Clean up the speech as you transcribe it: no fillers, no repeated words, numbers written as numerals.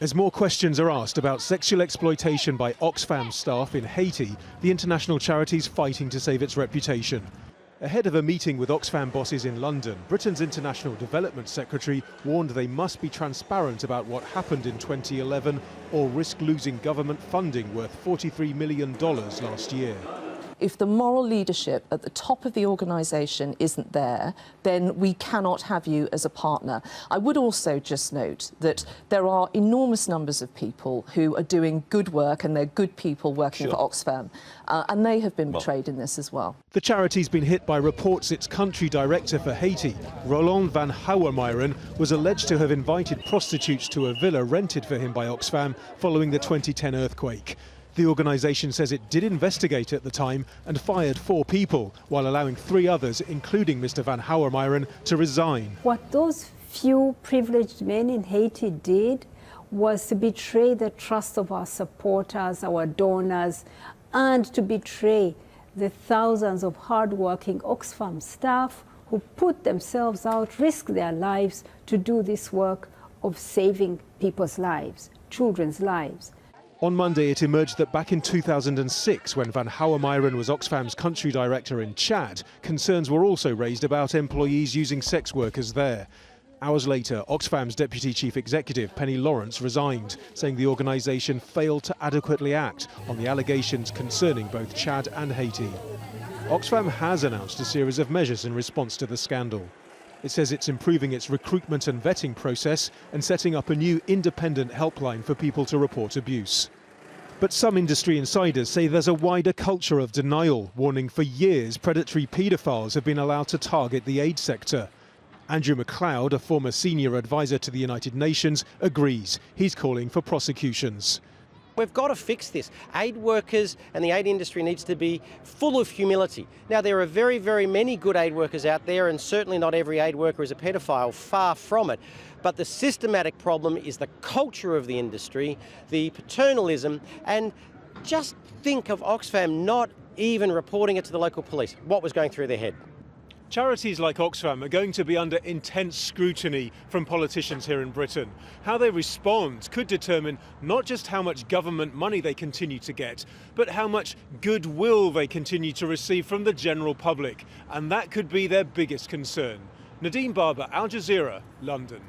As more questions are asked about sexual exploitation by Oxfam staff in Haiti, the international charity's fighting to save its reputation. Ahead of a meeting with Oxfam bosses in London, Britain's International Development Secretary warned they must be transparent about what happened in 2011 or risk losing government funding worth $43 million last year. If the moral leadership at the top of the organisation isn't there, then we cannot have you as a partner. I would also just note that there are enormous numbers of people who are doing good work, and they're good people working for Oxfam, and they have been betrayed in this as well. The charity's been hit by reports its country director for Haiti, Roland van Houwermeiren, was alleged to have invited prostitutes to a villa rented for him by Oxfam following the 2010 earthquake. The organisation says it did investigate at the time and fired 4 people, while allowing 3 others, including Mr. van Houwermeiren, to resign. What those few privileged men in Haiti did was to betray the trust of our supporters, our donors, and to betray the thousands of hard-working Oxfam staff who put themselves out, risk their lives to do this work of saving people's lives, children's lives. On Monday, it emerged that back in 2006, when van Houwermeiren was Oxfam's country director in Chad, concerns were also raised about employees using sex workers there. Hours later, Oxfam's deputy chief executive, Penny Lawrence, resigned, saying the organisation failed to adequately act on the allegations concerning both Chad and Haiti. Oxfam has announced a series of measures in response to the scandal. It says it's improving its recruitment and vetting process and setting up a new independent helpline for people to report abuse. But some industry insiders say there's a wider culture of denial, warning for years predatory paedophiles have been allowed to target the aid sector. Andrew McLeod, a former senior advisor to the United Nations, agrees. He's calling for prosecutions. We've got to fix this. Aid workers and the aid industry needs to be full of humility. Now, there are very, very many good aid workers out there, and certainly not every aid worker is a pedophile, far from it. But the systematic problem is the culture of the industry, the paternalism, and just think of Oxfam not even reporting it to the local police. What was going through their head? Charities like Oxfam are going to be under intense scrutiny from politicians here in Britain. How they respond could determine not just how much government money they continue to get, but how much goodwill they continue to receive from the general public. And that could be their biggest concern. Nadim, Al Jazeera, London.